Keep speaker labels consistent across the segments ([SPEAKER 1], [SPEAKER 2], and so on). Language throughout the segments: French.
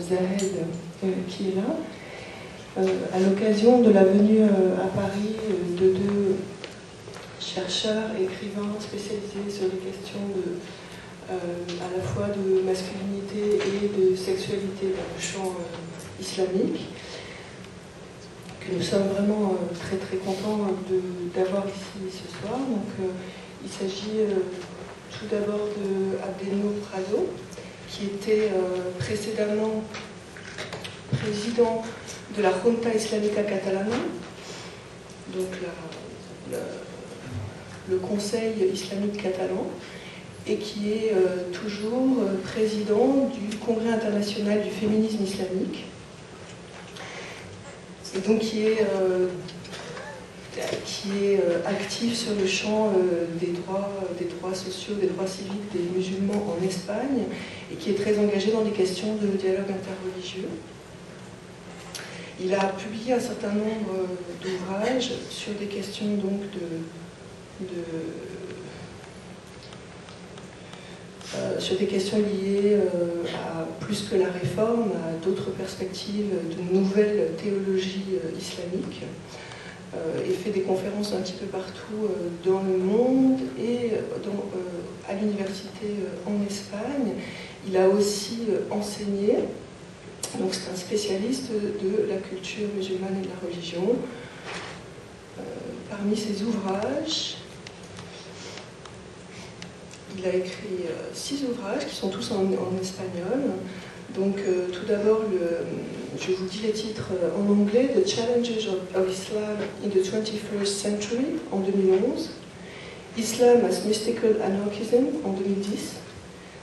[SPEAKER 1] Zahed qui est là, à l'occasion de la venue à Paris de deux chercheurs, écrivains spécialisés sur les questions à la fois de masculinité et de sexualité dans le champ islamique, que nous sommes vraiment très très contents d'avoir ici ce soir. Donc, il s'agit tout d'abord de Abdeno Prado, qui était précédemment président de la Junta Islámica Catalana, donc le Conseil islamique catalan, et qui est toujours président du Congrès international du féminisme islamique, et donc qui est actif sur le champ des droits sociaux, des droits civiques des musulmans en Espagne, et qui est très engagé dans des questions de dialogue interreligieux. Il a publié un certain nombre d'ouvrages sur des questions donc sur des questions liées à plus que la réforme, à d'autres perspectives de nouvelles théologies islamiques, et fait des conférences un petit peu partout dans le monde et à l'université en Espagne. Il a aussi enseigné, donc c'est un spécialiste de la culture musulmane et de la religion. Parmi ses ouvrages, il a écrit 6 ouvrages qui sont tous en espagnol. Donc tout d'abord, je vous dis les titres en anglais: The Challenges of Islam in the 21st Century en 2011, Islam as Mystical Anarchism en 2010,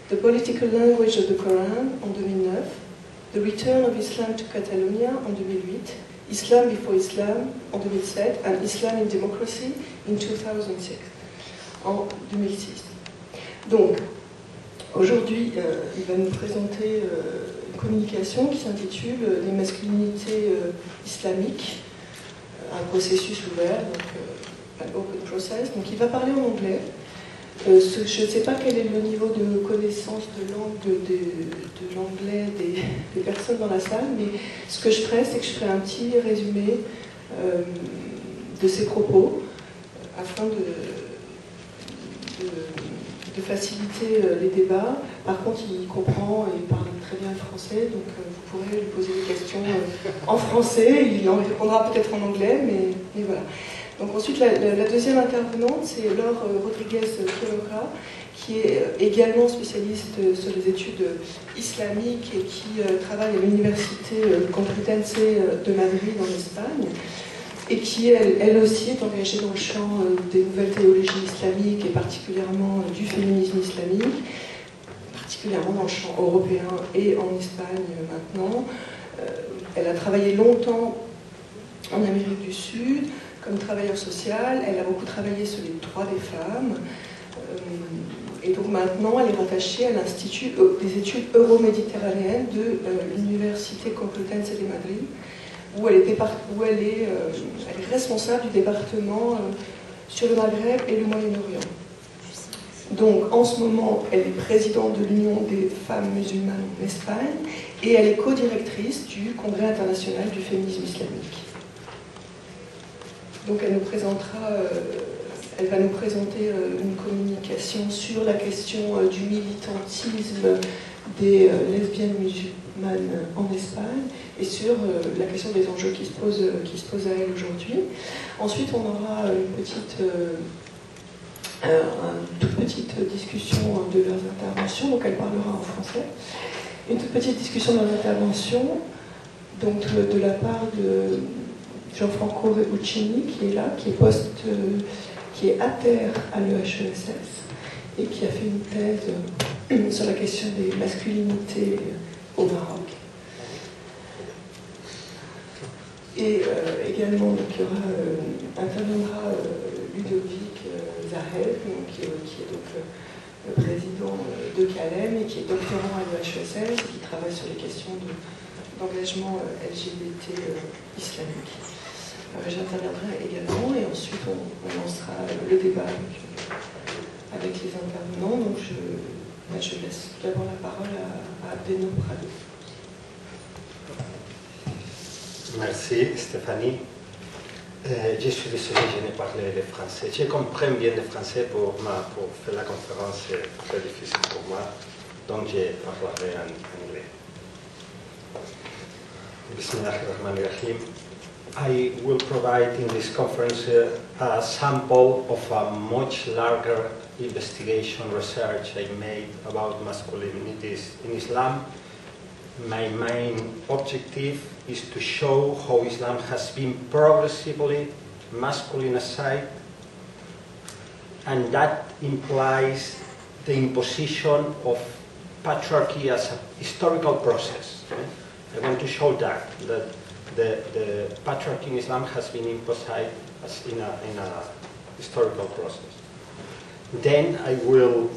[SPEAKER 1] The Political Language of the Quran en 2009, The Return of Islam to Catalonia en 2008, Islam Before Islam en 2007 and Islam in Democracy in 2006 en 2006. Donc, aujourd'hui, il va nous présenter une communication qui s'intitule « Les masculinités islamiques », un processus ouvert, donc un open process. Donc, il va parler en anglais. Je ne sais pas quel est le niveau de connaissance de l'anglais des personnes dans la salle, mais ce que je ferai, c'est que je ferai un petit résumé de ses propos, afin de faciliter les débats. Par contre, il comprend et il parle très bien le français, donc vous pourrez lui poser des questions en français. Il en répondra peut-être en anglais, mais voilà. Donc ensuite, la deuxième intervenante, c'est Laure Rodriguez-Quiroga, qui est également spécialiste sur les études islamiques et qui travaille à l'université Complutense de Madrid en Espagne, et qui, elle aussi, est engagée dans le champ des nouvelles théologies islamiques et particulièrement du féminisme islamique, particulièrement dans le champ européen et en Espagne maintenant. Elle a travaillé longtemps en Amérique du Sud comme travailleuse sociale, elle a beaucoup travaillé sur les droits des femmes, et donc maintenant elle est rattachée à l'Institut des études euro-méditerranéennes de l'Université Complutense de Madrid, où elle est responsable du département sur le Maghreb et le Moyen-Orient. Donc en ce moment, elle est présidente de l'Union des femmes musulmanes en Espagne, et elle est co-directrice du Congrès international du féminisme islamique. Donc elle va nous présenter une communication sur la question du militantisme des lesbiennes musulmanes en Espagne et sur la question des enjeux qui se posent à elle aujourd'hui. Ensuite, on aura une toute petite discussion de leurs interventions, donc elle parlera en français. Une toute petite discussion de leurs interventions, donc de la part de Gianfranco Uccini, qui est là, qui est ater à l'EHESS et qui a fait une thèse sur la question des masculinités au Maroc. Et également, donc, interviendra Ludovic Zahed, qui est donc le président de Calem et qui est doctorant à l'EHESS et qui travaille sur les questions d'engagement LGBT islamique. J'interviendrai également et ensuite on lancera le débat avec les intervenants. Donc je laisse d'abord la parole à Abdeno Prado.
[SPEAKER 2] Merci Stéphanie. Je suis désolé, je n'ai parlé le français. Je comprends bien le français pour faire la conférence, c'est très difficile pour moi, donc je parlerai en anglais. Bismillahirrahmanirrahim. I will provide in this conference a sample of a much larger investigation research I made about masculinities in Islam. My main objective is to show how Islam has been progressively masculinized, and that implies the imposition of patriarchy as a historical process. I want to show that the patriarchy in Islam has been imposed as in a historical process. Then I will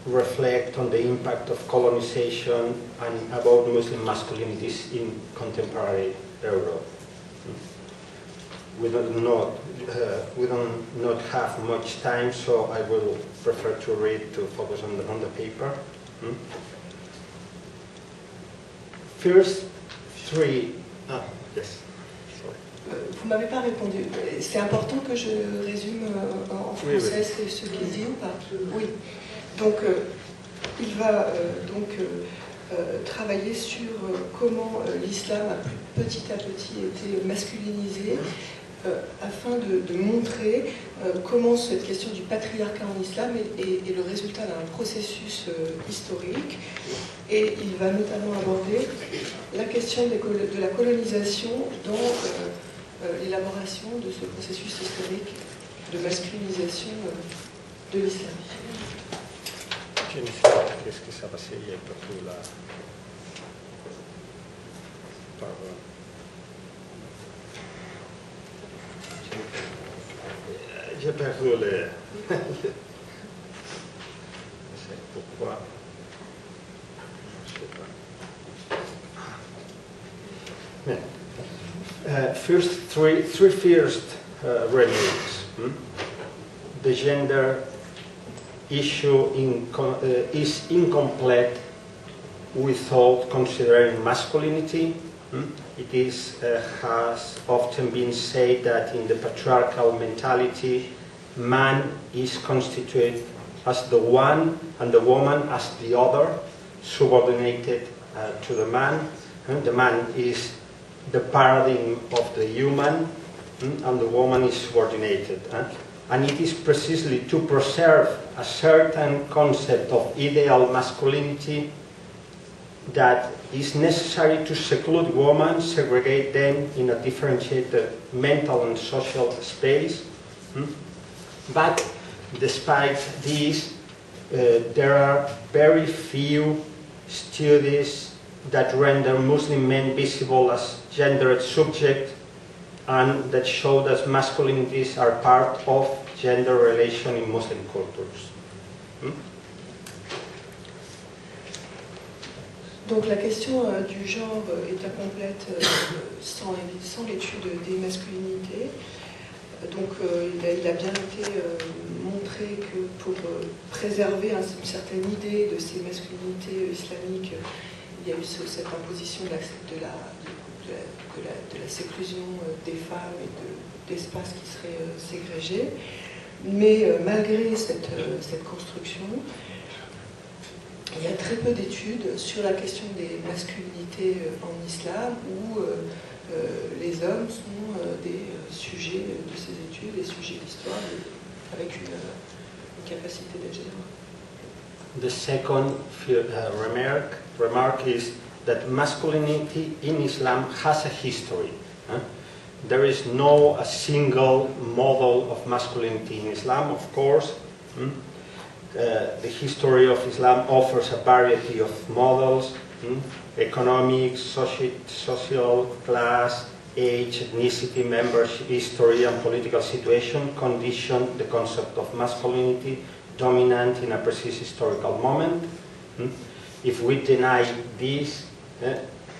[SPEAKER 2] reflect on the impact of colonization and about Muslim masculinities in contemporary Europe. We do not have much time, so I will prefer to read, to focus on the paper. First three. Yes.
[SPEAKER 1] Vous m'avez pas répondu. C'est important que je résume en français ce qu'il dit ou pas? Oui. Donc, il va travailler sur comment l'islam a petit à petit été masculinisé afin de montrer comment cette question du patriarcat en islam est le résultat d'un processus historique. Et il va notamment aborder la question de la colonisation dans l'élaboration de ce processus historique de masculinisation de l'islam.
[SPEAKER 2] Je ne sais pas qu'est-ce qui s'est passé, il y a partout là. Pardon. J'ai perdu le... Je sais pourquoi. Je sais pas. First, three first remarks. The gender issue is incomplete without considering masculinity. It has often been said that in the patriarchal mentality, man is constituted as the one and the woman as the other, subordinated to the man. The man is the paradigm of the human, and the woman is subordinated. And it is precisely to preserve a certain concept of ideal masculinity that is necessary to seclude women, segregate them in a differentiated mental and social space. But despite this, there are very few studies that render Muslim men visible as gendered subjects and that show that masculinities are part of gender relation in Muslim cultures.
[SPEAKER 1] Donc la question du genre est incomplète sans l'étude des masculinités. Donc il a bien été montré que pour préserver une certaine idée de ces masculinités islamiques, il y a eu cette imposition de la séclusion des femmes et d'espaces qui seraient ségrégés. Mais malgré cette construction, il y a très peu d'études sur la question des masculinités en islam où les hommes sont des sujets de ces études, des sujets d'histoire avec une capacité d'agir.
[SPEAKER 2] The second remark is that masculinity in Islam has a history. There is no a single model of masculinity in Islam, of course. The history of Islam offers a variety of models, economic, social, class, age, ethnicity, membership, history, and political situation condition the concept of masculinity dominant in a precise historical moment. If we deny this,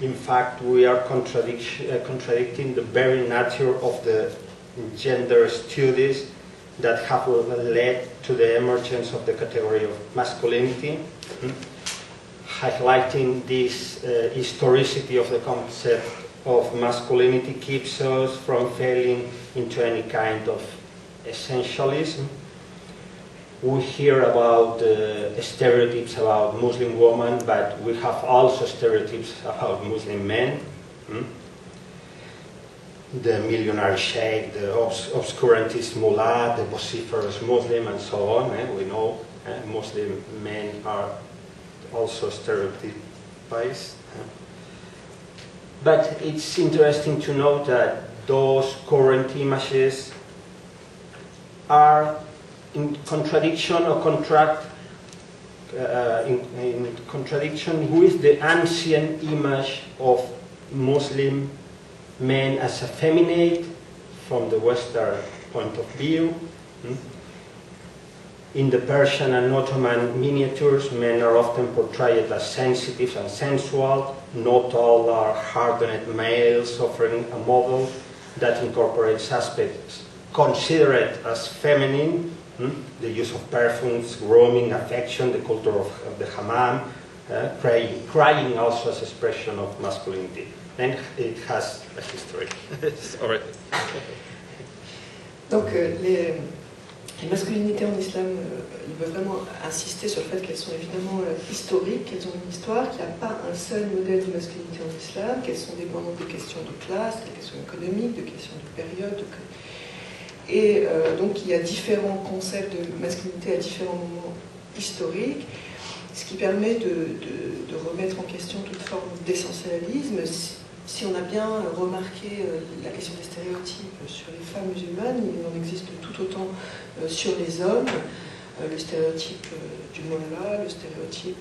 [SPEAKER 2] in fact, we are contradicting the very nature of the gender studies that have led to the emergence of the category of masculinity, highlighting this historicity of the concept of masculinity keeps us from falling into any kind of essentialism. We hear about stereotypes about Muslim women, but we have also stereotypes about Muslim men. The millionaire sheikh, the obscurantist mullah, the vociferous Muslim, and so on. We know Muslim men are also stereotypized. But it's interesting to note that those current images are in contradiction or in contradiction with the ancient image of Muslim men as effeminate from the Western point of view. In the Persian and Ottoman miniatures, men are often portrayed as sensitive and sensual. Not all are hardened males, offering a model that incorporates aspects considered as feminine, the use of perfumes, grooming, affection, the culture of the hammam, crying also as expression of masculinity. Then it has a history. Sorry.
[SPEAKER 1] Donc les masculinités en islam, il veut vraiment insister sur le fait qu'elles sont évidemment historiques, qu'elles ont une histoire, qu'il n'y a pas un seul modèle de masculinité en islam, qu'elles sont dépendantes des questions de classe, des questions économiques, de questions de période. Et donc il y a différents concepts de masculinité à différents moments historiques, ce qui permet de remettre en question toute forme d'essentialisme. Si on a bien remarqué la question des stéréotypes sur les femmes musulmanes, il en existe tout autant sur les hommes. Le stéréotype du mollah, le stéréotype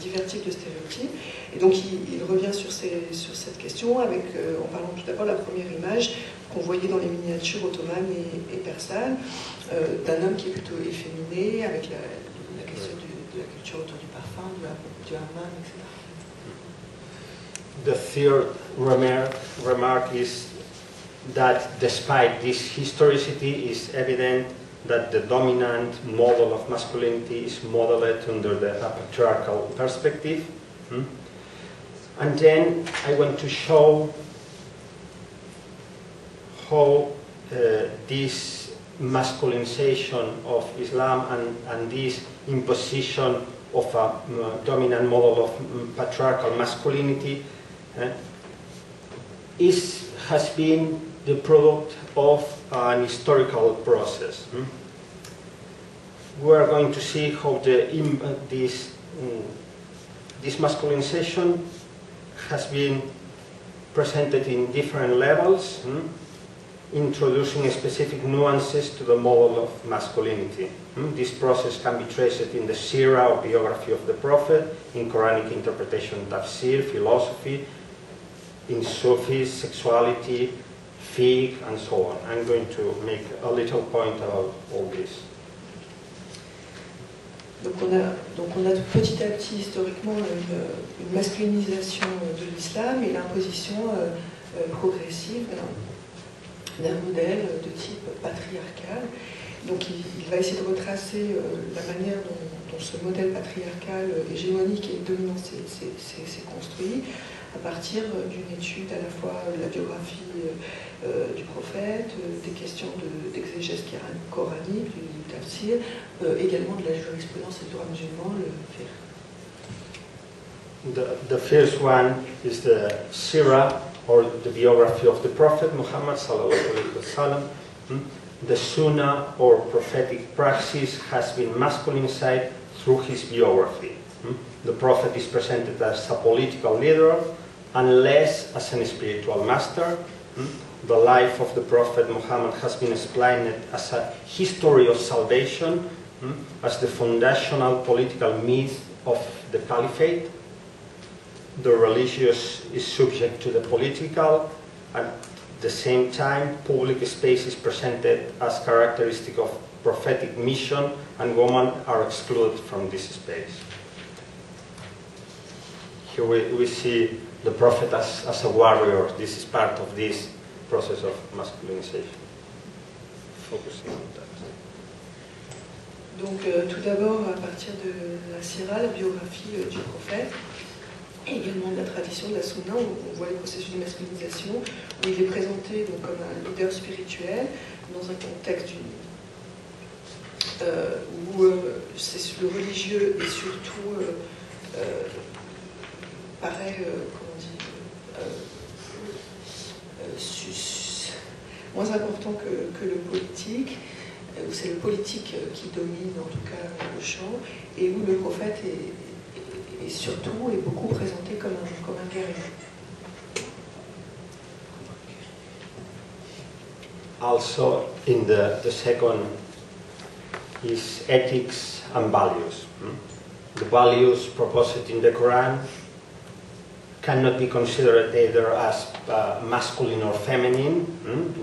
[SPEAKER 1] divers types de stéréotypes. Et donc il revient sur cette question en parlant tout d'abord de la première image qu'on voyait dans les miniatures ottomanes et persanes, d'un homme qui est plutôt efféminé, avec la question de la culture autour du parfum, du hammam, etc.
[SPEAKER 2] The third remark is that despite this historicity, it's evident that the dominant model of masculinity is modeled under the patriarchal perspective. And then I want to show how this masculinization of Islam and this imposition of a dominant model of patriarchal masculinity has been the product of an historical process. We are going to see how this masculinization has been presented in different levels, introducing specific nuances to the model of masculinity. This process can be traced in the Sirah or biography of the Prophet, in Quranic interpretation, tafsir, philosophy, in Sufis, sexuality, fiqh, and so on. I'm going to make a little point about all this.
[SPEAKER 1] Donc on a petit à petit historiquement une masculinisation de l'islam et l'imposition progressive d'un modèle de type patriarcal. Donc il va essayer de retracer la manière dont ce modèle patriarcal hégémonique et dominant s'est construit à partir d'une étude à la fois de la biographie du prophète, des questions d'exégèse coranique, du tafsir, également de la jurisprudence et du droit musulman, le fiqh.
[SPEAKER 2] The first one is the Sirah, or the biography of the Prophet Muhammad sallallahu alaihi wasallam. The Sunnah, or prophetic praxis, has been masculinized through his biography. The Prophet is presented as a political leader and less as a spiritual master. The life of the Prophet Muhammad has been explained as a history of salvation, as the foundational political myth of the caliphate. The religious is subject to the political, and at the same time, public space is presented as characteristic of prophetic mission, and women are excluded from this space. Here we see the Prophet as a warrior. This is part of this process of masculinization. Focusing on that.
[SPEAKER 1] Donc tout d'abord, à partir de la Sirah, la biographie du prophète, et également de la tradition de la Sunna, où on voit les processus de masculinisation, où il est présenté donc, comme un leader spirituel dans un contexte où c'est le religieux et surtout paraît, comment on dit, moins important que le politique, où c'est le politique qui domine en tout cas le champ, et où le prophète est surtout et beaucoup présenté comme un guerrier.
[SPEAKER 2] Also, in the second is ethics and values. The values proposed in the Quran cannot be considered either as masculine or feminine.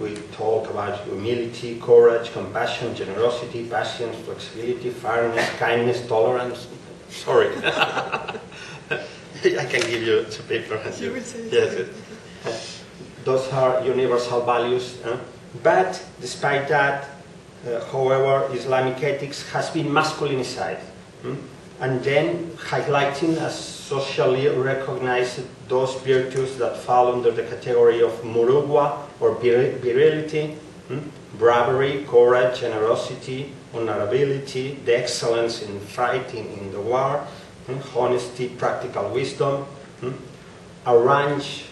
[SPEAKER 2] We talk about humility, courage, compassion, generosity, patience, flexibility, fairness, kindness, tolerance. Sorry. I can give you the paper. Yes. Those are universal values. But despite that, however, Islamic ethics has been masculinized. And then highlighting as socially recognized those virtues that fall under the category of murugwa or virility, bravery, courage, generosity, honorability, the excellence in fighting in the war, honesty, practical wisdom, a range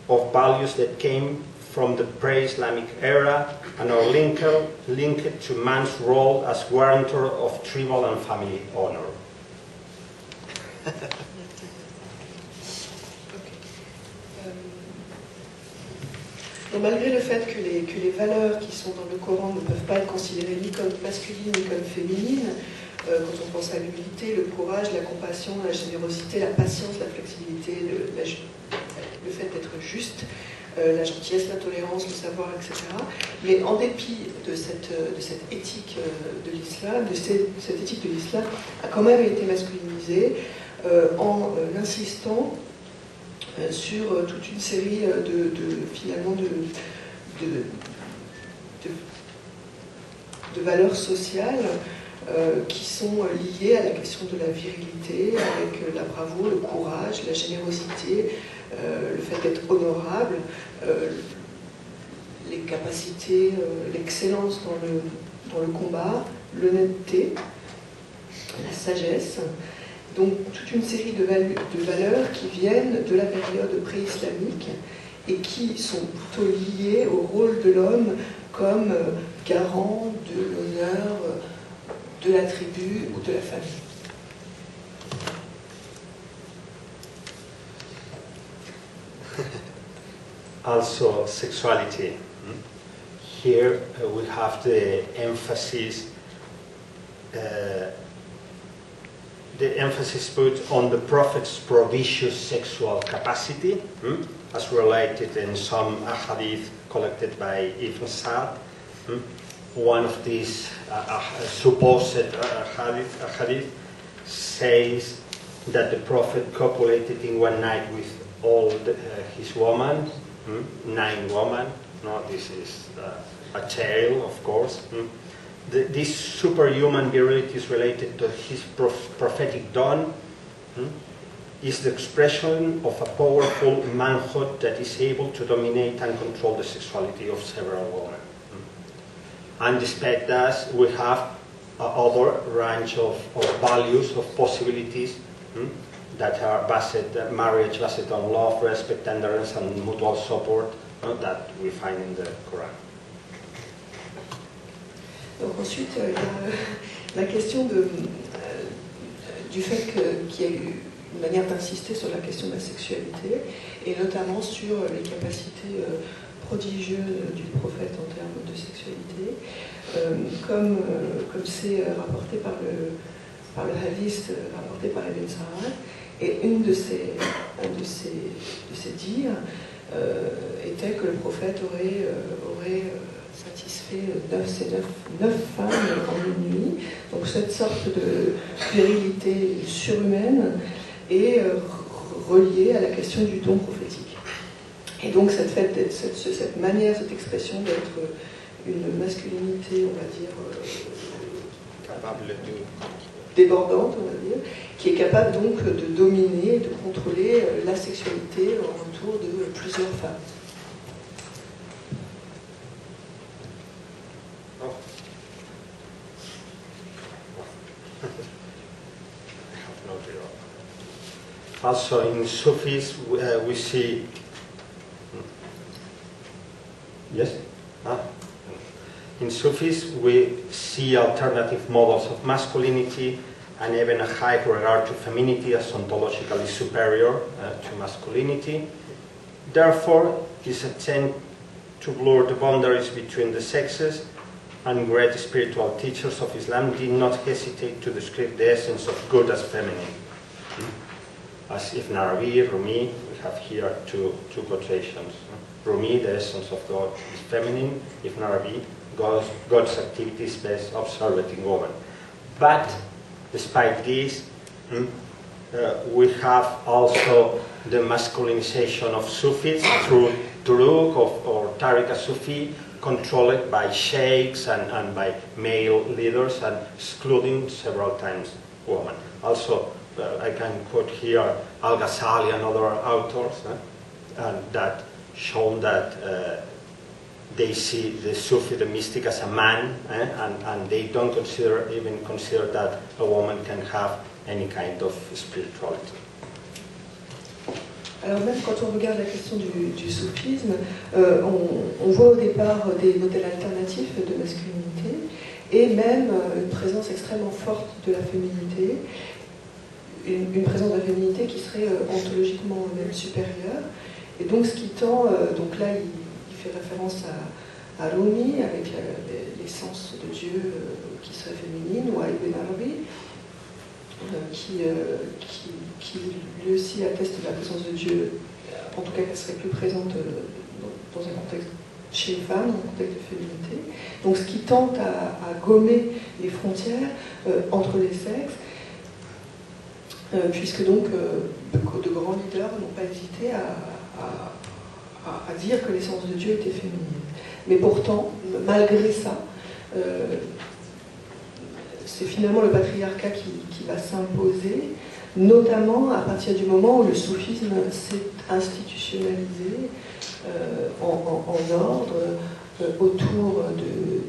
[SPEAKER 2] of values that came from the pre-Islamic era and are linked to man's role as guarantor of tribal and family honor.
[SPEAKER 1] Donc, malgré le fait que les valeurs qui sont dans le Coran ne peuvent pas être considérées ni comme masculines ni comme féminines, quand on pense à l'humilité, le courage, la compassion, la générosité, la patience, la flexibilité, le fait d'être juste, la gentillesse, la tolérance, le savoir, etc. Mais en dépit de cette éthique de l'islam, cette éthique de l'islam a quand même été masculinisée en insistant sur toute une série de valeurs sociales qui sont liées à la question de la virilité, avec la bravoure, le courage, la générosité, le fait d'être honorable, les capacités, l'excellence dans le combat, l'honnêteté, la sagesse. Donc toute une série de valeurs qui viennent de la période pré-islamique et qui sont plutôt liées au rôle de l'homme comme garant de l'honneur de la tribu ou de la famille.
[SPEAKER 2] Also sexuality. Here we have the emphasis put on the Prophet's prodigious sexual capacity, as related in some ahadith collected by Ibn Sa'd. One of these supposed ahadith says that the Prophet copulated in one night with all his women, 9 women. No, this is a tale, of course. This superhuman virility is related to his prophetic dawn, is the expression of a powerful manhood that is able to dominate and control the sexuality of several women. And despite that, we have other range of values, of possibilities that are marriage based on love, respect, tenderness, and mutual support that we find in the Quran.
[SPEAKER 1] Donc ensuite, il y a la question du fait qu'il y a eu une manière d'insister sur la question de la sexualité, et notamment sur les capacités prodigieuses du prophète en termes de sexualité, comme c'est rapporté par le hadith rapporté par Ibn Sa'd, et un de ses dires était que le prophète aurait satisfait 9 femmes en une nuit. Donc cette sorte de virilité surhumaine est reliée à la question du don prophétique. Et donc cette manière, cette expression d'être une masculinité, on va dire,
[SPEAKER 2] capable
[SPEAKER 1] débordante, on va dire, qui est capable donc de dominer, de contrôler la sexualité autour de plusieurs femmes.
[SPEAKER 2] Also in Sufis we see, yes? In Sufis we see alternative models of masculinity and even a high regard to femininity as ontologically superior to masculinity. Therefore, this attempt to blur the boundaries between the sexes, and great spiritual teachers of Islam did not hesitate to describe the essence of good as feminine. As Ibn Arabi, Rumi, we have here two quotations. Rumi, the essence of God is feminine. Ibn Arabi, God's activity is best observed in woman. But despite this, we have also the masculinization of Sufis through Turuq or Tariqa Sufi, controlled by sheikhs and by male leaders, and excluding several times women. Also, I can quote here Al-Ghazali and other authors that show that they see the Sufi, the mystic, as a man, and they don't even consider that a woman can have any kind of spirituality.
[SPEAKER 1] Alors même quand on regarde la question du soufisme, on voit au départ des modèles alternatifs de masculinité et même une présence extrêmement forte de la féminité, une présence de la féminité qui serait ontologiquement même supérieure. Et donc ce qui tend, donc là il fait référence à Rumi avec l'essence de Dieu qui serait féminine, ou à Ibn Arabi, qui lui aussi atteste de la présence de Dieu, en tout cas qu'elle serait plus présente dans un contexte chez les femmes, dans un contexte de féminité. Donc ce qui tente à gommer les frontières entre les sexes, puisque donc de grands leaders n'ont pas hésité à dire que l'essence de Dieu était féminine. Mais pourtant, malgré ça, c'est finalement le patriarcat qui va s'imposer, notamment à partir du moment où le soufisme s'est institutionnalisé en ordre autour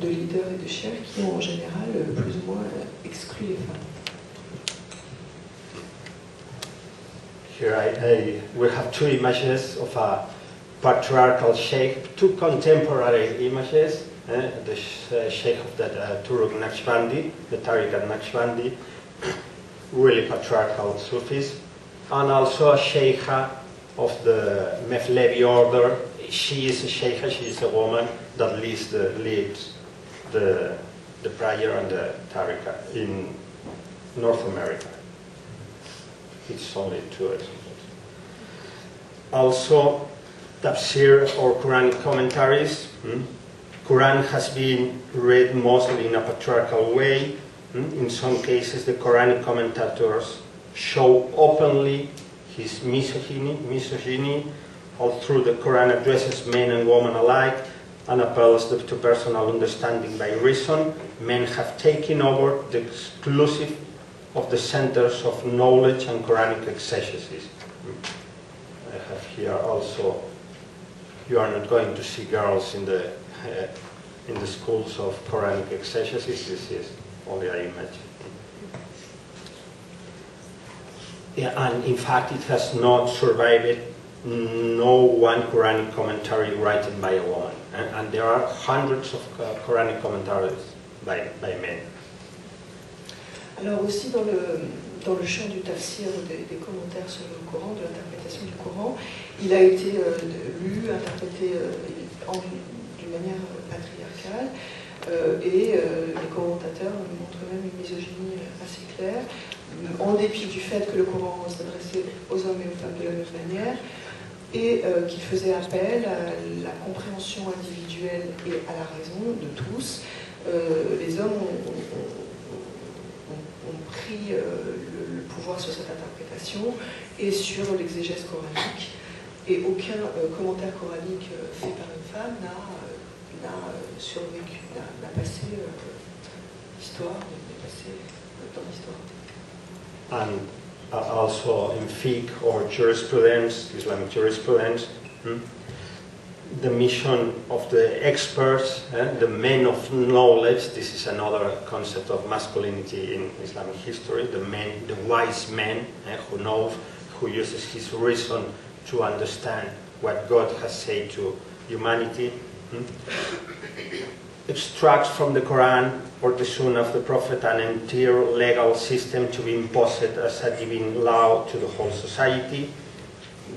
[SPEAKER 1] de leaders et de chefs qui ont en général plus ou moins exclu les femmes.
[SPEAKER 2] Here we have two images of a patriarchal sheikh, two contemporary images. The sheikh of the Turuq Naqshbandi, the Tariqa Naqshbandi, really patriarchal Sufis, and also a sheikha of the Mevlevi order. She is a sheikha, she is a woman that leads the prayer and the Tariqa in North America. It's only two examples. Also, tafsir or Quranic commentaries. Quran has been read mostly in a patriarchal way. In some cases, the Quranic commentators show openly his misogyny, although the Quran addresses men and women alike and appeals to personal understanding by reason. Men have taken over the exclusive of the centers of knowledge and Quranic exegesis. I have here also, you are not going to see girls in the schools of Quranic exegesis. This is only an image. Yeah, and in fact it has not survived no one Quranic commentary written by a woman. And there are hundreds of Quranic commentaries by men.
[SPEAKER 1] Alors aussi dans le champ du tafsir, des commentaires sur le Coran, de l'interprétation du Coran, il a été lu, interprété d'une manière patriarcale, et les commentateurs montrent même une misogynie assez claire, en dépit du fait que le Coran s'adressait aux hommes et aux femmes de la même manière, et qu'il faisait appel à la compréhension individuelle et à la raison de tous. Les hommes ont pris le pouvoir sur cette interprétation et sur l'exégèse coranique, et aucun commentaire coranique fait par une femme n'a survécu, n'a passé l'histoire, n'a passé dans l'histoire.
[SPEAKER 2] And also in fiqh or jurisprudence, Islamic jurisprudence, the mission of the experts, the men of knowledge. This is another concept of masculinity in Islamic history. The wise man who knows, who uses his reason to understand what God has said to humanity. Extracts from the Quran or the Sunnah of the Prophet an entire legal system to be imposed as a divine law to the whole society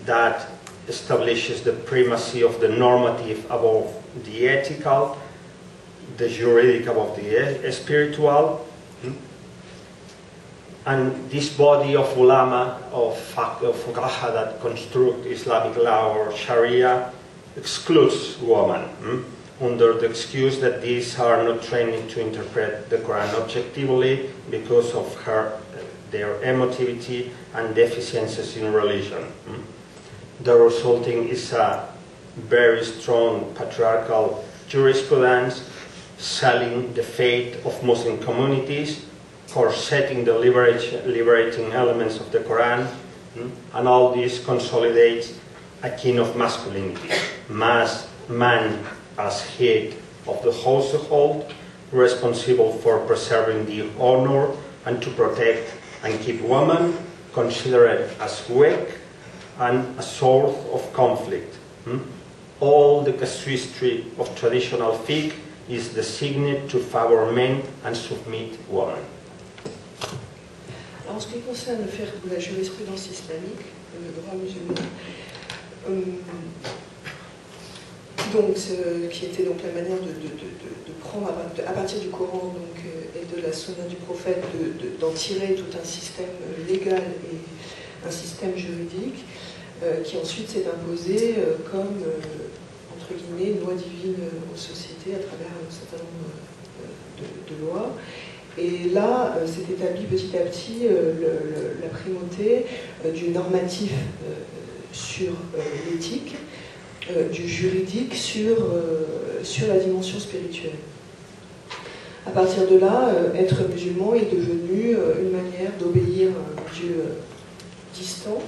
[SPEAKER 2] that establishes the primacy of the normative above the ethical, the juridic above the spiritual. And this body of ulama, of fuqaha that construct Islamic law or Sharia, excludes women under the excuse that these are not trained to interpret the Quran objectively because of their emotivity and deficiencies in religion. The resulting is a very strong patriarchal jurisprudence, selling the fate of Muslim communities, corseting the liberating elements of the Quran, and all this consolidates a king of masculinity, man as head of the household, responsible for preserving the honor and to protect and keep women considered as weak and a source of conflict. All the casuistry of traditional fiqh is designed to favor men and submit women.
[SPEAKER 1] En ce qui concerne le fiqh ou la jurisprudence islamique, le droit musulman, donc, qui était donc la manière de prendre à partir du Coran donc, et de la sunna du prophète, d'en tirer tout un système légal et un système juridique, qui ensuite s'est imposé comme, entre guillemets, une loi divine aux sociétés à travers un certain nombre de lois. Et là, s'est établie petit à petit la primauté du normatif sur l'éthique, du juridique sur la dimension spirituelle. À partir de là, être musulman est devenu une manière d'obéir à un Dieu distant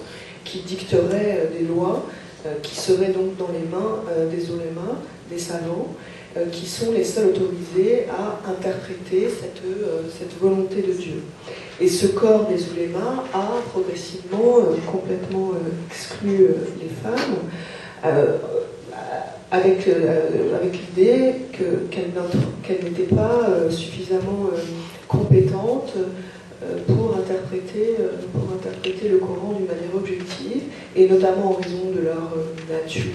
[SPEAKER 1] qui dicterait des lois qui seraient donc dans les mains des ulémas, des savants, qui sont les seuls autorisés à interpréter cette volonté de Dieu. Et ce corps des ulémas a progressivement complètement exclu les femmes, avec l'idée qu'elles n'étaient pas suffisamment compétentes pour interpréter le Coran d'une manière objective, et notamment en raison de leur nature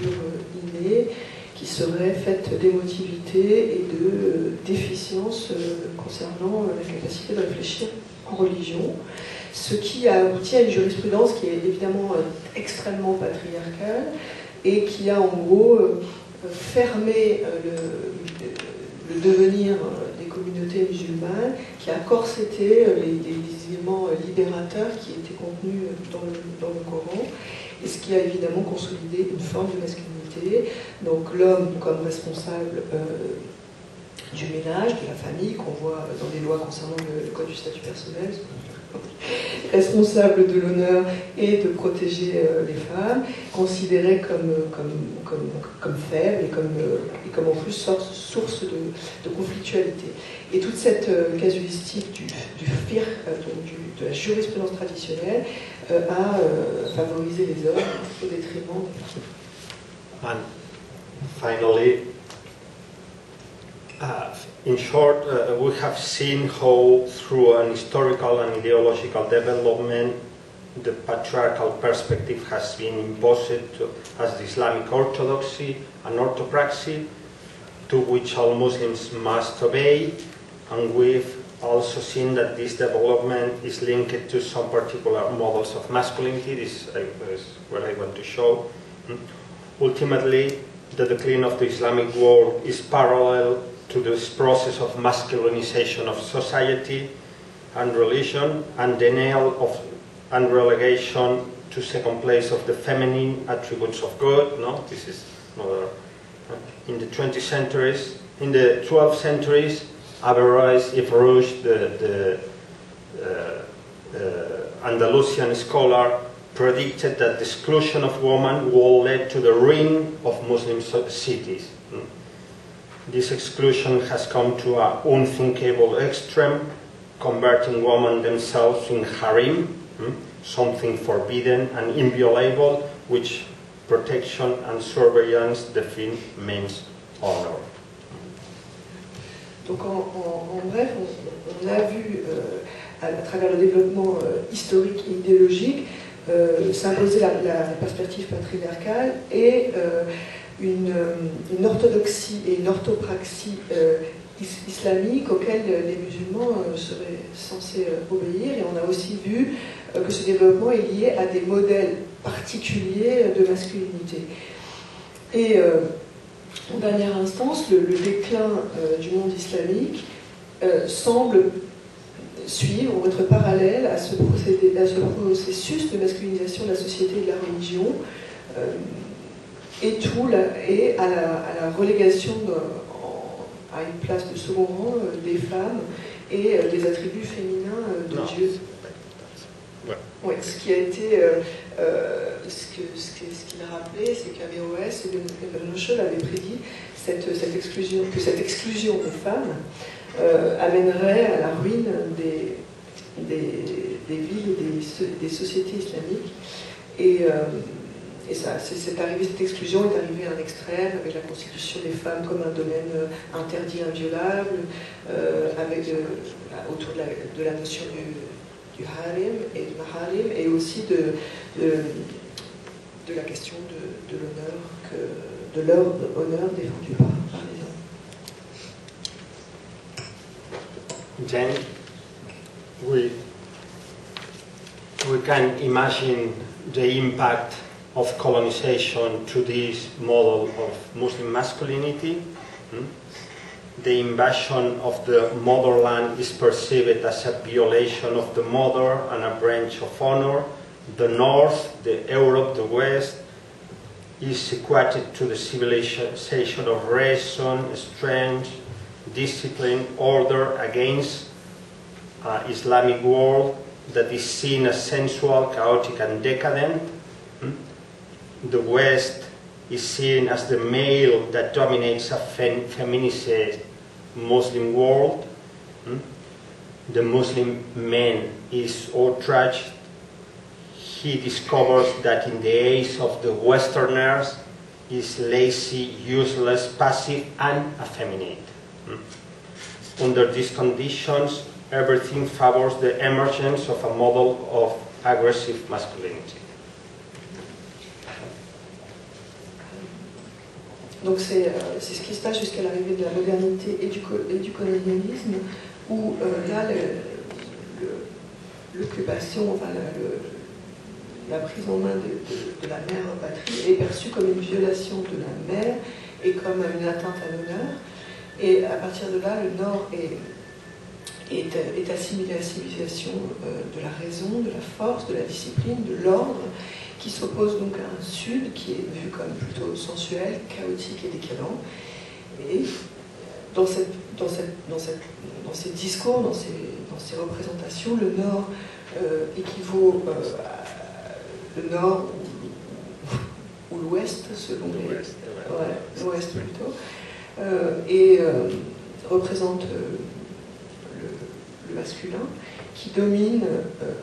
[SPEAKER 1] innée, qui serait faite d'émotivité et de déficience concernant la capacité de réfléchir en religion, ce qui a abouti à une jurisprudence qui est évidemment extrêmement patriarcale et qui a en gros fermé le devenir des communautés musulmanes, qui a corseté les éléments libérateurs qui étaient contenus dans le Coran, et ce qui a évidemment consolidé une forme de masculinité, donc l'homme comme responsable du ménage, de la famille, qu'on voit dans les lois concernant le code du statut personnel, responsable de l'honneur et de protéger les femmes, considérées comme faibles et comme en plus source de conflictualité. Et toute cette casuistique du fiqh, de la jurisprudence traditionnelle, a favorisé les hommes au détriment des femmes.
[SPEAKER 2] And finally, in short, we have seen how, through an historical and ideological development, the patriarchal perspective has been imposed as the Islamic orthodoxy and orthopraxy, to which all Muslims must obey, and we've also seen that this development is linked to some particular models of masculinity. This is what I want to show. Ultimately, the decline of the Islamic world is parallel to this process of masculinization of society and religion, and denial of and relegation to second place of the feminine attributes of God. No, this is another. In the 20th centuries, in the 12th centuries, Averroes, Yves Rouge, the Andalusian scholar, predicted that the exclusion of women will lead to the ruin of Muslim cities. This exclusion has come to an unthinkable extreme, converting women themselves in harem, something forbidden and inviolable, which protection and surveillance define men's honor.
[SPEAKER 1] Donc en bref, on a vu à travers le développement historique et idéologique s'imposer la perspective patriarcale et une orthodoxie et une orthopraxie islamique auxquelles les musulmans seraient censés obéir. Et on a aussi vu que ce développement est lié à des modèles particuliers de masculinité. Et en dernière instance, le déclin du monde islamique semble suivre ou être parallèle à ce processus de masculinisation de la société et de la religion et à la relégation à une place de second rang des femmes et des attributs féminins de Dieu. Ouais, ce qui a été, ce qu'il a rappelé, c'est qu'Averroès et Ibn Rushd avaient prédit que cette exclusion des femmes amènerait à la ruine des villes et des sociétés islamiques. Et cette exclusion est arrivée à un extrême avec la constitution des femmes comme un domaine interdit, inviolable, autour de la notion du harem et du maharim, et aussi de la question de leur honneur défendu par les hommes.
[SPEAKER 2] Then we can imagine the impact of colonization to this model of Muslim masculinity. The invasion of the motherland is perceived as a violation of the mother and a branch of honor. The North, the Europe, the West, is equated to the civilization of reason, strength, discipline, order against an Islamic world that is seen as sensual, chaotic, and decadent. The West is seen as the male that dominates a feminicide Muslim world. The Muslim man is outraged. He discovers that in the eyes of the Westerners is lazy, useless, passive, and effeminate. Under these conditions, everything favors the emergence of a model of aggressive masculinity.
[SPEAKER 1] Donc c'est ce qui se passe jusqu'à l'arrivée de la modernité et du colonialisme, où là l'occupation, enfin la prise en main de la mère patrie est perçue comme une violation de la mère et comme une atteinte à l'honneur. Et à partir de là, le Nord est assimilé à la civilisation de la raison, de la force, de la discipline, de l'ordre, qui s'oppose donc à un Sud qui est vu comme plutôt sensuel, chaotique et décadent. Et dans ces discours, dans ces représentations, le Nord équivaut à le Nord ou l'Ouest, selon l'Ouest plutôt, et représente le masculin qui domine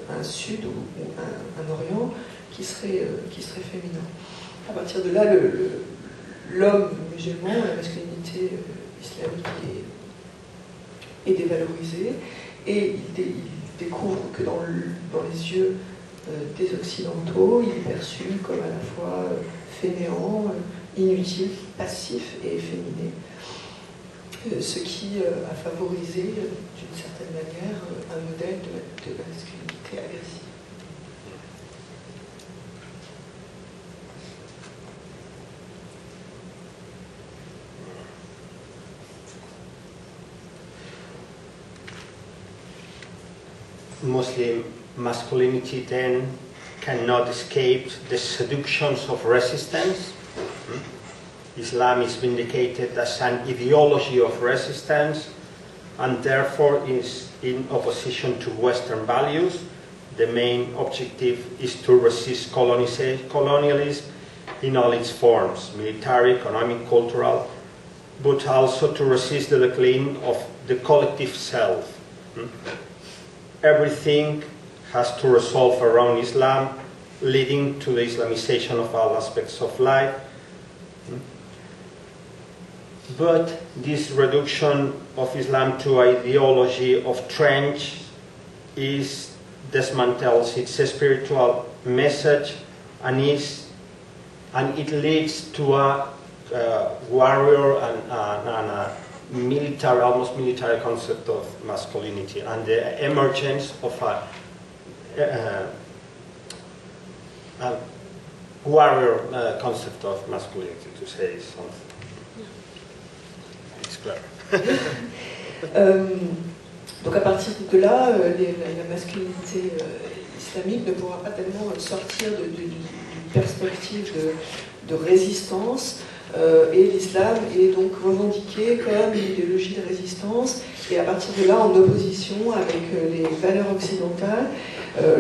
[SPEAKER 1] un Sud ou un Orient qui serait féminin. À partir de là, l'homme musulman, la masculinité islamique est dévalorisée, et il découvre que dans les yeux des Occidentaux, il est perçu comme à la fois fainéant, inutile, passif et efféminé. Ce qui a favorisé, d'une certaine manière, un modèle de masculinité agressive.
[SPEAKER 2] Muslim masculinity then cannot escape the seductions of resistance. Islam is vindicated as an ideology of resistance, and therefore in opposition to Western values. The main objective is to resist colonialism in all its forms, military, economic, cultural, but also to resist the decline of the collective self. Everything has to resolve around Islam, leading to the Islamization of all aspects of life. But this reduction of Islam to ideology of trench dismantles its spiritual message and it leads to a warrior and a military, almost military concept of masculinity and the emergence of a warrior concept of masculinity, to say something. It's clear.
[SPEAKER 1] Donc à partir de là, la masculinité islamique ne pourra pas tellement sortir d'une perspective de résistance, et l'islam est donc revendiqué comme une idéologie de résistance, et à partir de là en opposition avec les valeurs occidentales,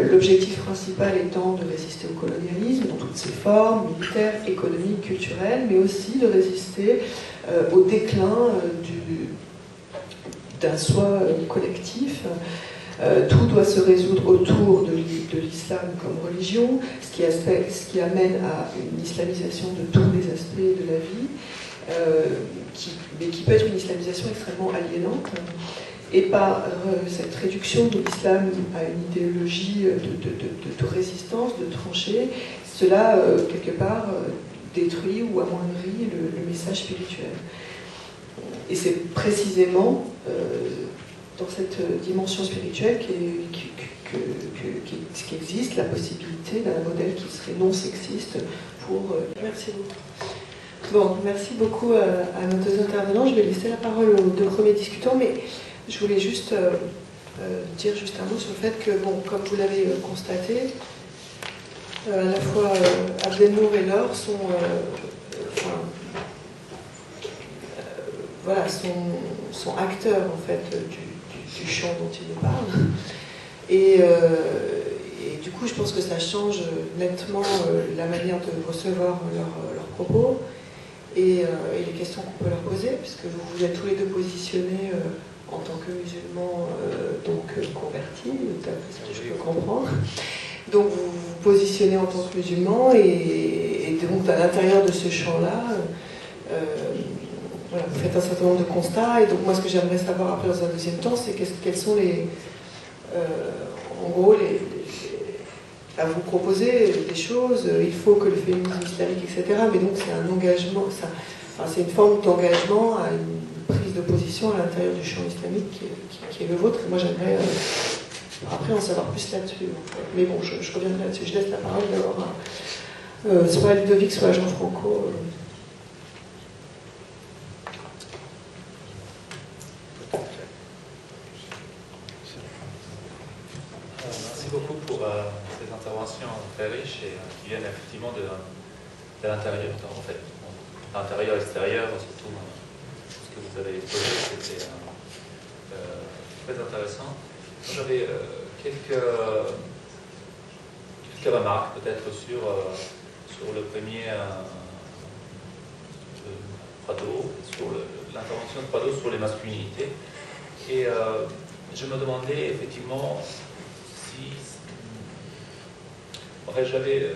[SPEAKER 1] l'objectif principal étant de résister au colonialisme dans toutes ses formes, militaires, économiques, culturelles, mais aussi de résister au déclin d'un soi collectif. Tout doit se résoudre autour de l'islam comme religion, ce qui amène à une islamisation de tous les aspects de la vie, mais qui peut être une islamisation extrêmement aliénante. Et par cette réduction de l'islam à une idéologie de résistance, de tranchée, cela, quelque part, détruit ou amoindrit le message spirituel. Et c'est précisément dans cette dimension spirituelle qu'existe la possibilité d'un modèle qui serait non sexiste pour... Merci beaucoup. Bon, merci beaucoup à nos deux intervenants. Je vais laisser la parole aux deux premiers discutants, mais je voulais juste dire juste un mot sur le fait que, bon, comme vous l'avez constaté, à la fois Abdelnour et Laure sont... voilà, sont acteurs en fait du champ dont ils nous parlent. Et du coup, je pense que ça change nettement la manière de recevoir leurs propos et les questions qu'on peut leur poser, puisque vous vous êtes tous les deux positionnés en tant que musulmans, donc convertis, d'après ce que je peux comprendre. Donc vous vous positionnez en tant que musulmans et donc à l'intérieur de ce champ-là, voilà, vous faites un certain nombre de constats, et donc moi ce que j'aimerais savoir après dans un deuxième temps, c'est quels sont les... en gros, à vous proposer des choses, il faut que le féminisme islamique, etc. Mais donc c'est un engagement, c'est une forme d'engagement à une prise de position à l'intérieur du champ islamique qui est le vôtre, et moi j'aimerais après en savoir plus là-dessus. Mais bon, je reviendrai là-dessus. Je laisse la parole d'abord à soit à Ludovic, soit à Jean-Franco.
[SPEAKER 3] Merci beaucoup pour ces interventions très riches et qui viennent effectivement de l'intérieur. En fait, l'intérieur, extérieur, surtout ce que vous avez exposé, c'était très intéressant. J'avais quelques remarques peut-être sur le premier Prado, sur l'intervention de Prado sur les masculinités. Et je me demandais effectivement si... En fait, j'avais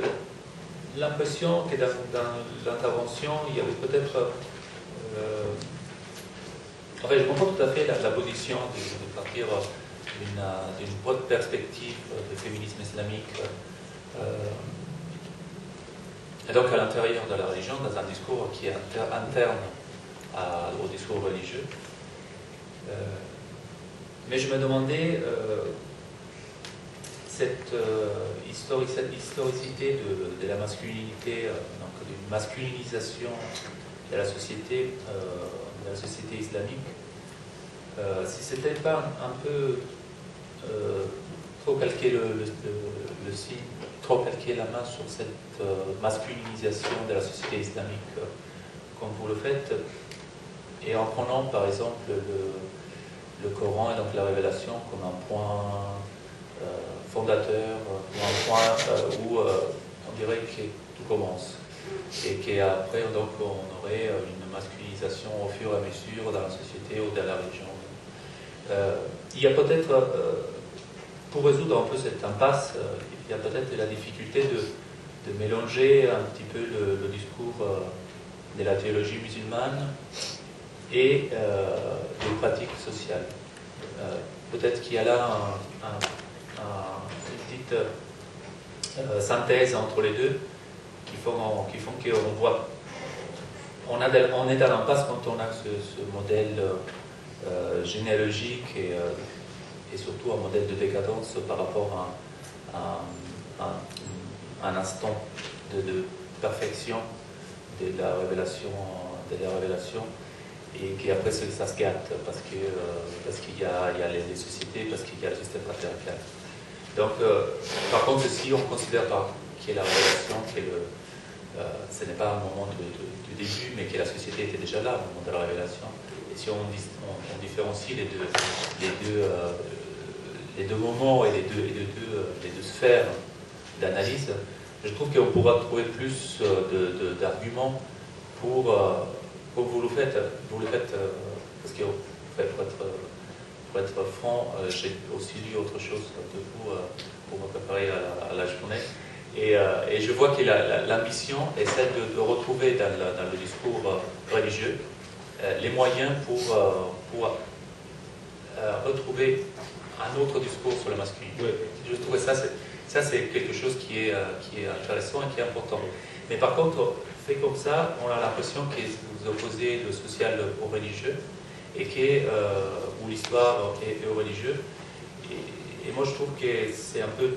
[SPEAKER 3] l'impression que dans l'intervention, il y avait peut-être... en fait, je comprends tout à fait la position de partir d'une bonne perspective de féminisme islamique. Et donc à l'intérieur de la religion, dans un discours qui est interne au discours religieux. Mais je me demandais cette historicité de la masculinité, donc d'une masculinisation de la société islamique, si c'était pas un peu trop calquer le signe, trop calquer la main sur cette masculinisation de la société islamique comme vous le faites, et en prenant par exemple le Coran et donc la révélation comme un point fondateur, ou un point où on dirait que tout commence. Et qu'après, donc, on aurait une masculinisation au fur et à mesure dans la société ou dans la région. Il y a peut-être, pour résoudre un peu cette impasse, il y a peut-être la difficulté de mélanger un petit peu le discours de la théologie musulmane et les pratiques sociales. Peut-être qu'il y a là une petite synthèse entre les deux qui font qu'on voit. On est dans l'impasse quand on a ce modèle généalogique et surtout un modèle de décadence par rapport à un instant de perfection de la révélation, et qu'après ça se gâte parce qu'il y a les sociétés, parce qu'il y a le système patriarcal. Donc, par contre, si on considère qu'il y a la révélation, ce n'est pas un moment du début, mais que la société était déjà là au moment de la révélation, et si on différencie les deux moments et les deux sphères d'analyse, je trouve qu'on pourra trouver plus d'arguments pour, comme vous le faites, parce que pour être franc, j'ai aussi lu autre chose de vous pour me préparer à la journée. Et je vois que l'ambition est celle de retrouver dans le discours religieux les moyens pour retrouver un autre discours sur la masculinité.
[SPEAKER 2] Oui.
[SPEAKER 3] Je trouve que ça c'est quelque chose qui est intéressant et qui est important. Mais par contre, fait comme ça, on a l'impression que vous opposez le social au religieux, et où l'histoire est au religieux. Et moi je trouve que c'est un peu,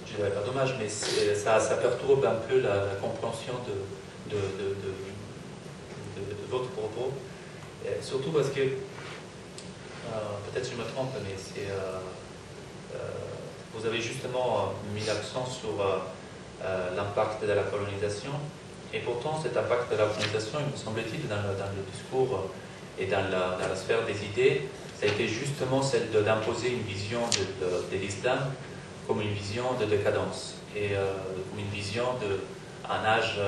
[SPEAKER 3] je dirais pas dommage, mais ça perturbe un peu la compréhension de votre propos. Surtout parce que, peut-être je me trompe, mais vous avez justement mis l'accent sur l'impact de la colonisation, et pourtant cet impact de la colonisation, il me semble-t-il, dans le discours et dans la sphère des idées, ça a été justement celle d'imposer une vision de l'islam comme une vision de décadence, et comme une vision d'un âge,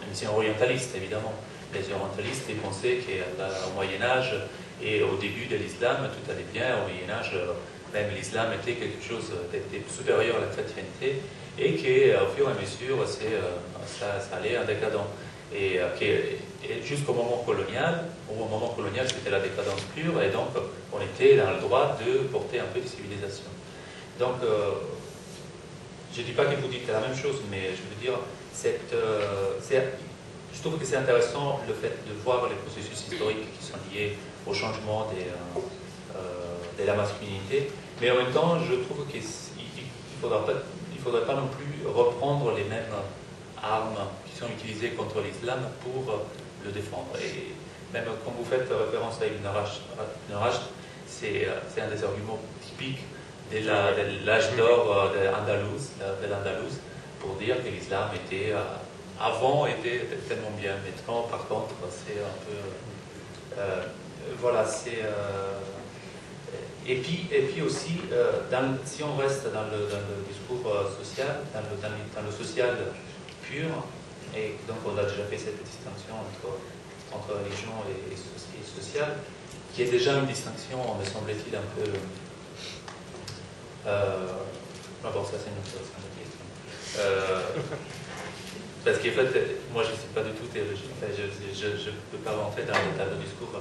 [SPEAKER 3] une vision orientaliste évidemment. Les orientalistes ils pensaient qu'au Moyen-Âge et au début de l'islam, tout allait bien. Au Moyen-Âge, même l'islam était quelque chose d'était supérieur à la chrétienté, et qu'au fur et à mesure, ça allait en décadent. Et jusqu'au moment colonial, c'était la décadence pure, et donc on était dans le droit de porter un peu de civilisation. Donc, je ne dis pas que vous dites la même chose, mais je veux dire, je trouve que c'est intéressant le fait de voir les processus historiques qui sont liés au changement de la masculinité, mais en même temps, je trouve qu'il ne faudrait pas non plus reprendre les mêmes armes qui sont utilisées contre l'islam pour le défendre. Et même quand vous faites référence à Ibn Rushd, c'est un des arguments typiques de l'âge d'or de l'Andalouse, pour dire que l'islam avant était tellement bien. Maintenant, par contre, c'est un peu... voilà, c'est... Et puis aussi, si on reste dans le discours social, dans le social pur, et donc on a déjà fait cette distinction entre religion et social, qui est déjà une distinction, me semble-t-il, un peu... bon, ça c'est une autre question. Parce qu'en fait, moi je ne suis pas du tout théologien, je ne peux pas rentrer dans le discours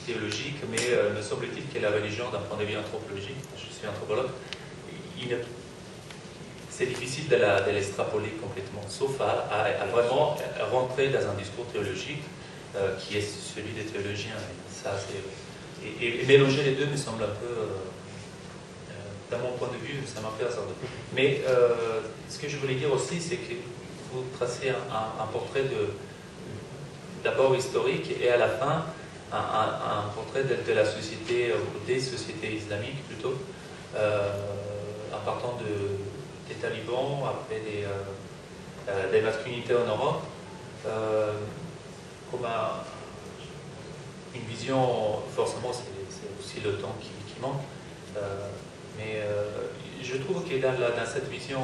[SPEAKER 3] théologique, mais me semble-t-il que la religion, d'un point de vue anthropologique, je suis anthropologue, c'est difficile de l'extrapoler complètement, sauf à vraiment rentrer dans un discours théologique qui est celui des théologiens. Et mélanger les deux me semble un peu, dans mon point de vue, ça m'a fait un certain. Mais ce que je voulais dire aussi, c'est que vous tracez un portrait d'abord historique, et à la fin, un portrait de la société, des sociétés islamiques plutôt, en partant des talibans, après des masculinités en Europe, comme une vision vision, forcément, c'est aussi le temps qui manque. Mais je trouve que dans cette vision,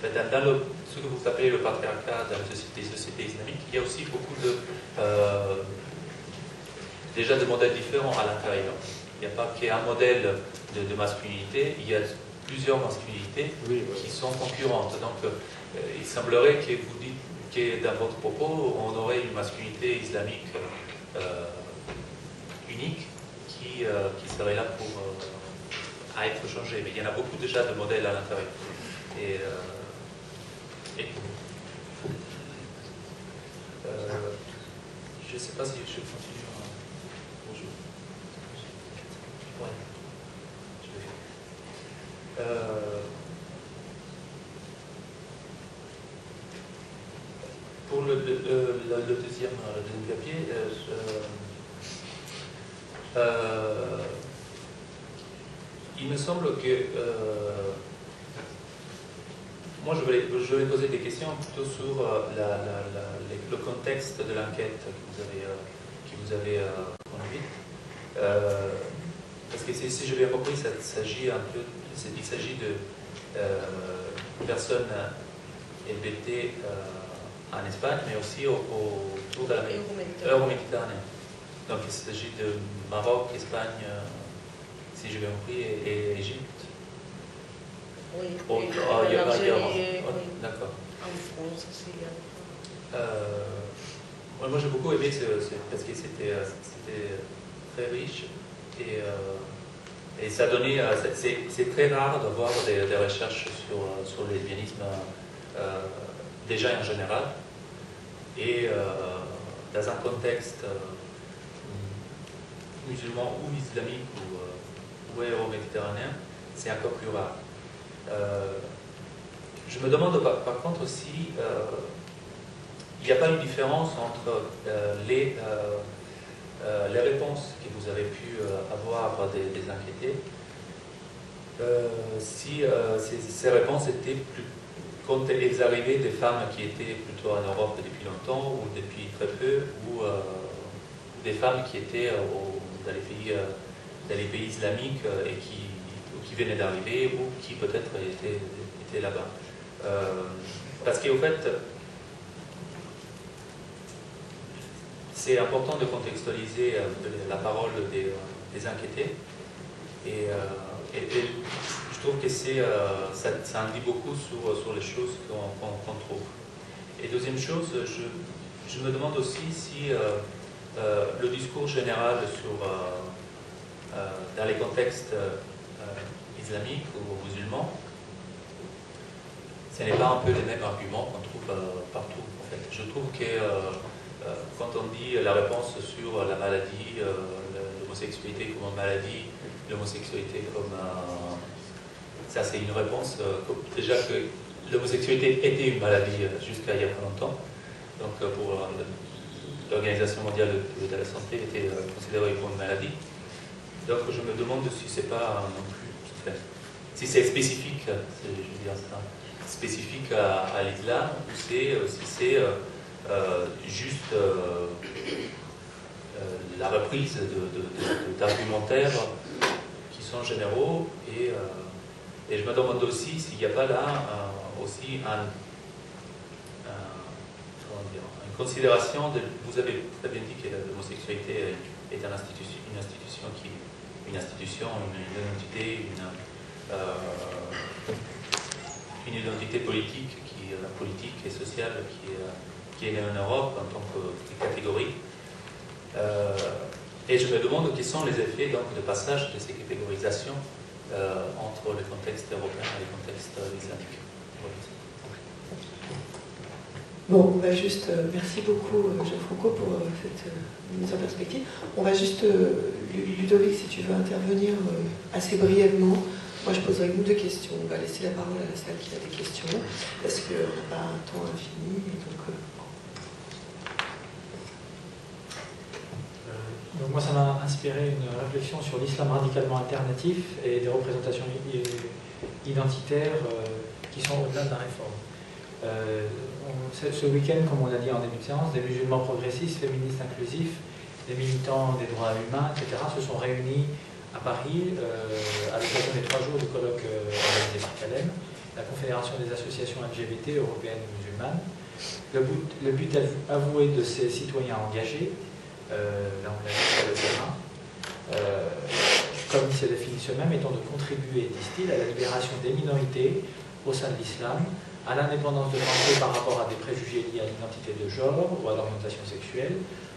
[SPEAKER 3] dans ce que vous appelez le patriarcat dans les sociétés islamiques, il y a aussi beaucoup déjà de modèles différents à l'intérieur. Il n'y a pas qu'un modèle de masculinité, il y a plusieurs masculinités qui sont concurrentes. Donc, il semblerait que vous dites que dans votre propos, on aurait une masculinité islamique unique qui serait là pour à être changée. Mais il y en a beaucoup déjà de modèles à l'intérieur. Et je ne sais pas si je continue. Bonjour. Ouais. Je vais faire. Pour le deuxième papier, il me semble que moi je vais poser des questions plutôt sur le contexte de l'enquête que vous avez conduite. Parce que si j'ai bien compris, il s'agit de personnes LGBT en Espagne, mais aussi autour de la Euroméditerranée. Donc il s'agit de Maroc, Espagne, si j'ai bien compris, et Égypte.
[SPEAKER 4] Oui,
[SPEAKER 3] d'accord.
[SPEAKER 4] En France aussi.
[SPEAKER 3] Moi j'ai beaucoup aimé parce que c'était très riche et ça donnait. C'est très rare d'avoir des recherches sur le lesbianisme déjà en général et dans un contexte musulman ou islamique ou euro-méditerranéen, c'est encore plus rare. Je me demande par contre aussi, il n'y a pas une différence entre les réponses que vous avez pu avoir des enquêtés, si ces réponses étaient plus quand elles arrivaient des femmes qui étaient plutôt en Europe depuis longtemps ou depuis très peu, ou des femmes qui étaient dans les pays islamiques et qui venaient d'arriver ou qui peut-être étaient là-bas. Parce qu'au fait, c'est important de contextualiser la parole des enquêtés et je trouve que ça en dit beaucoup sur les choses qu'on trouve. Et deuxième chose, je me demande aussi si le discours général dans les contextes islamiques ou musulmans, ce n'est pas un peu les mêmes arguments qu'on trouve partout. En fait. Je trouve que quand on dit la réponse sur la maladie, l'homosexualité comme maladie, l'homosexualité comme... ça c'est une réponse, déjà que l'homosexualité était une maladie jusqu'à il y a pas longtemps. Donc pour l'Organisation mondiale de la santé était considérée comme une maladie. Donc je me demande si c'est pas non plus... Si c'est spécifique, je veux dire ça, spécifique à l'islam ou si c'est juste la reprise d'argumentaires qui sont généraux et je me demande aussi s'il n'y a pas là aussi une considération de, vous avez très bien dit que l'homosexualité est une institution, une identité politique et sociale qui est née en Europe en tant que catégorie. Et je me demande quels sont les effets donc, de passage de ces catégorisations entre le contexte européen et le contexte islamique.
[SPEAKER 1] Bon, on va juste, merci beaucoup Jean-Franco pour cette mise en perspective. On va juste, Ludovic, si tu veux intervenir assez brièvement, moi je poserai une ou deux questions. On va laisser la parole à la salle qui a des questions, parce qu'on n'a pas un temps infini.
[SPEAKER 5] Donc moi ça m'a inspiré une réflexion sur l'islam radicalement alternatif et des représentations identitaires qui sont au-delà de la réforme. Ce week-end, comme on l'a dit en début de séance, des musulmans progressistes, féministes, inclusifs des militants des droits humains, etc., se sont réunis à Paris à l'occasion des 3 jours du colloque organisé par Calem, la Confédération des associations LGBT européennes et musulmanes. Le but avoué de ces citoyens engagés, là on l'a vu sur le terrain, comme ils se définissent eux-mêmes, étant de contribuer, disent-ils, à la libération des minorités au sein de l'islam, à l'indépendance de pensée par rapport à des préjugés liés à l'identité de genre ou à l'orientation sexuelle,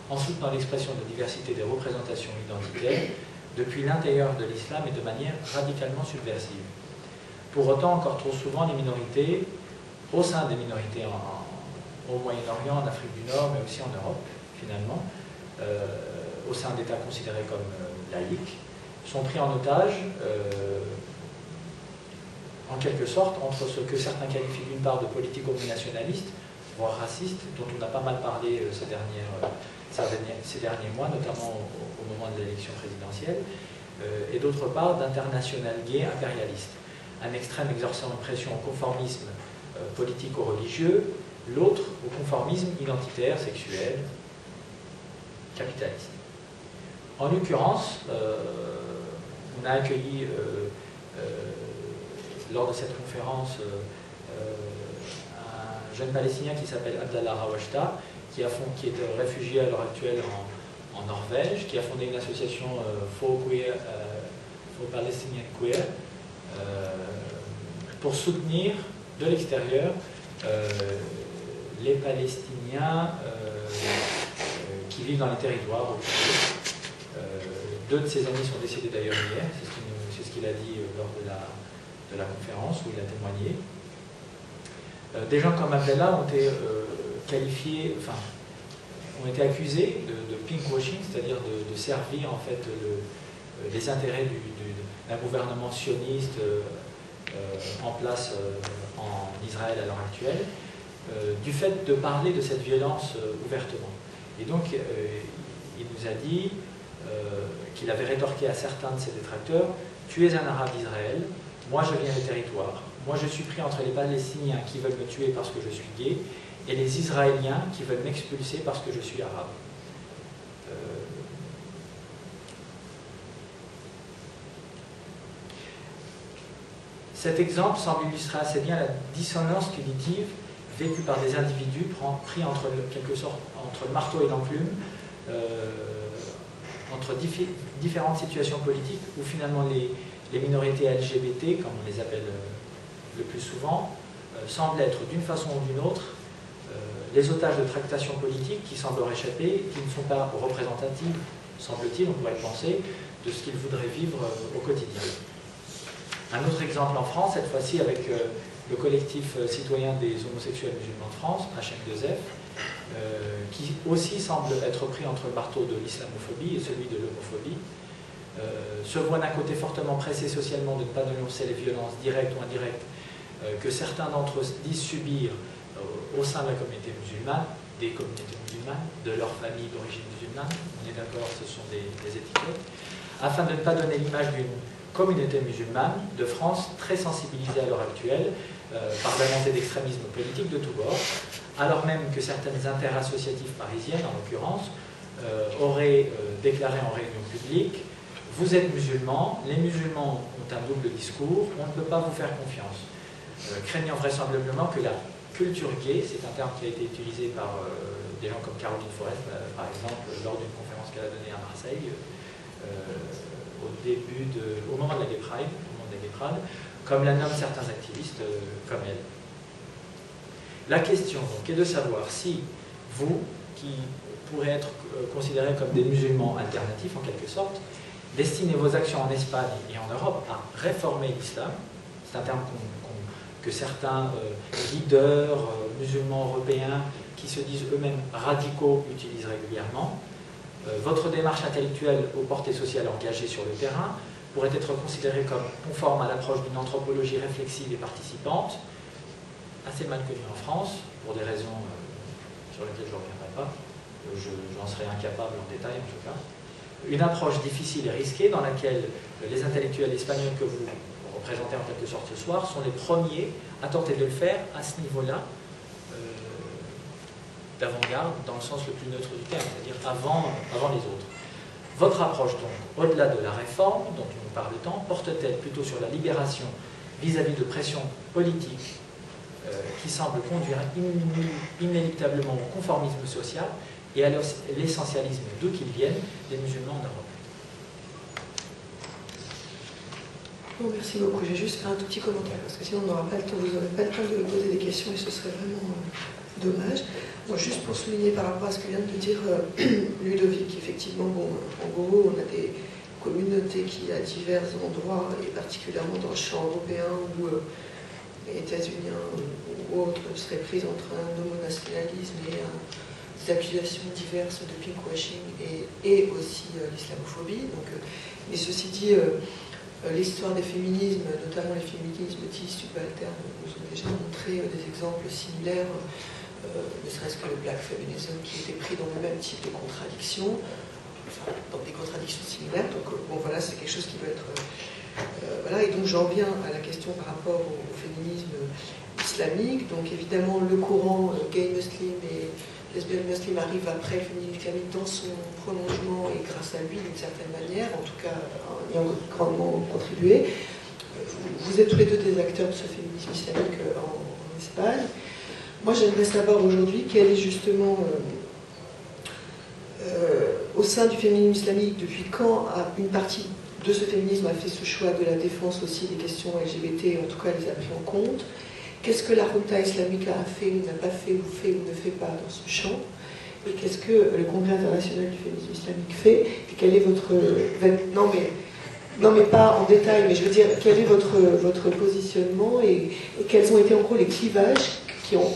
[SPEAKER 5] en soutenant l'expression de diversité des représentations identitaires depuis l'intérieur de l'islam et de manière radicalement subversive. Pour autant, encore trop souvent, les minorités, au sein des minorités au Moyen-Orient, en Afrique du Nord, mais aussi en Europe, finalement, au sein d'États considérés comme laïques, sont pris en otage, en quelque sorte, entre ce que certains qualifient d'une part de politico-nationalistes, voire racistes, dont on a pas mal parlé ces derniers mois, notamment au moment de l'élection présidentielle, et d'autre part d'international gay impérialiste. Un extrême exerçant une pression au conformisme politico-religieux, l'autre au conformisme identitaire, sexuel, capitaliste. En l'occurrence, on a accueilli lors de cette conférence un jeune Palestinien qui s'appelle Abdallah Rawashta, qui est réfugié à l'heure actuelle en Norvège, qui a fondé une association For Palestinian Queer, pour soutenir de l'extérieur les Palestiniens qui vivent dans les territoires occupés. 2 de ses amis sont décédés d'ailleurs hier, c'est ce qu'il a dit lors de la conférence où il a témoigné. Des gens comme Abdallah ont été qualifiés, enfin, ont été accusés de pinkwashing, c'est-à-dire de servir en fait les intérêts d'un gouvernement sioniste en place en Israël à l'heure actuelle, du fait de parler de cette violence ouvertement. Et donc, il nous a dit qu'il avait rétorqué à certains de ses détracteurs: tu es un arabe d'Israël, moi je viens des territoires, moi je suis pris entre les Palestiniens qui veulent me tuer parce que je suis gay et les Israéliens qui veulent m'expulser parce que je suis arabe. Cet exemple semble illustrer assez bien la dissonance cognitive vécue par des individus pris entre, quelque sorte, entre le marteau et l'enclume, entre différentes situations politiques où finalement les minorités LGBT, comme on les appelle le plus souvent, semblent être d'une façon ou d'une autre les otages de tractations politiques qui semblent leur échapper, qui ne sont pas représentatives, semble-t-il, on pourrait penser, de ce qu'ils voudraient vivre au quotidien. Un autre exemple en France, cette fois-ci avec le collectif citoyen des homosexuels musulmans de France, HM2F, qui aussi semble être pris entre le marteau de l'islamophobie et celui de l'homophobie, se voit d'un côté fortement pressé socialement de ne pas dénoncer les violences directes ou indirectes que certains d'entre eux disent subir au sein de la communauté musulmane, des communautés musulmanes, de leur famille d'origine musulmane, on est d'accord, ce sont des étiquettes, afin de ne pas donner l'image d'une communauté musulmane de France très sensibilisée à l'heure actuelle par la montée d'extrémisme politique de tous bords, alors même que certaines interassociatives parisiennes, en l'occurrence, auraient déclaré en réunion publique: vous êtes musulmans, les musulmans ont un double discours, on ne peut pas vous faire confiance. Craignant vraisemblablement que la culture gay, c'est un terme qui a été utilisé par des gens comme Caroline Forest, par exemple, lors d'une conférence qu'elle a donnée à Marseille, au moment de la Gay Pride, comme la nomment certains activistes comme elle. La question donc est de savoir si vous, qui pourrez être considérés comme des musulmans alternatifs en quelque sorte, destinez vos actions en Espagne et en Europe à réformer l'islam, c'est un terme que certains leaders musulmans européens qui se disent eux-mêmes radicaux utilisent régulièrement. Votre démarche intellectuelle aux portées sociales engagées sur le terrain pourrait être considérée comme conforme à l'approche d'une anthropologie réflexive et participante, assez mal connue en France, pour des raisons sur lesquelles je ne reviendrai pas, j'en serais incapable en détail en tout cas. Une approche difficile et risquée dans laquelle les intellectuels espagnols que vous représentez en quelque sorte ce soir sont les premiers à tenter de le faire à ce niveau-là, d'avant-garde dans le sens le plus neutre du terme, c'est-à-dire avant les autres. Votre approche, donc, au-delà de la réforme dont on nous parle tant, porte-t-elle plutôt sur la libération vis-à-vis de pressions politiques qui semblent conduire inéluctablement au conformisme social et à l'essentialisme d'où qu'ils viennent des musulmans d'Europe?
[SPEAKER 1] Bon, merci beaucoup. Je vais juste faire un tout petit commentaire parce que sinon on n'aura pas le temps, vous n'aurez pas le temps de me poser des questions et ce serait vraiment dommage. Bon, juste pour souligner par rapport à ce que vient de dire Ludovic, effectivement, bon, en gros, on a des communautés qui, à divers endroits, et particulièrement dans le champ européen ou les États-Unis ou autres, seraient prises entre un homonationalisme et des accusations diverses de pinkwashing et aussi l'islamophobie. Donc, mais ceci dit, l'histoire des féminismes, notamment les féminismes dits subalternes, nous ont déjà montré des exemples similaires, ne serait-ce que le black feminism qui était pris dans le même type de contradiction, enfin, dans des contradictions similaires. Donc bon, voilà, c'est quelque chose qui peut être... voilà, et donc j'en viens à la question par rapport au féminisme islamique. Donc évidemment, le courant gay muslim et lesbian muslim arrive après le féminisme islamique dans son prolongement et grâce à lui d'une certaine manière, en tout cas ayant grandement contribué. Vous êtes tous les deux des acteurs de ce féminisme islamique en Espagne. Moi j'aimerais savoir aujourd'hui quel est justement au sein du féminisme islamique, depuis quand une partie de ce féminisme a fait ce choix de la défense aussi des questions LGBT, en tout cas les a pris en compte. Qu'est-ce que la Junta islamique a fait ou n'a pas fait ou ne fait pas dans ce champ? Et qu'est-ce que le Congrès international du féminisme islamique fait? Et quel est votre... Non mais pas en détail, mais je veux dire, quel est votre positionnement et quels ont été en gros les clivages qui ont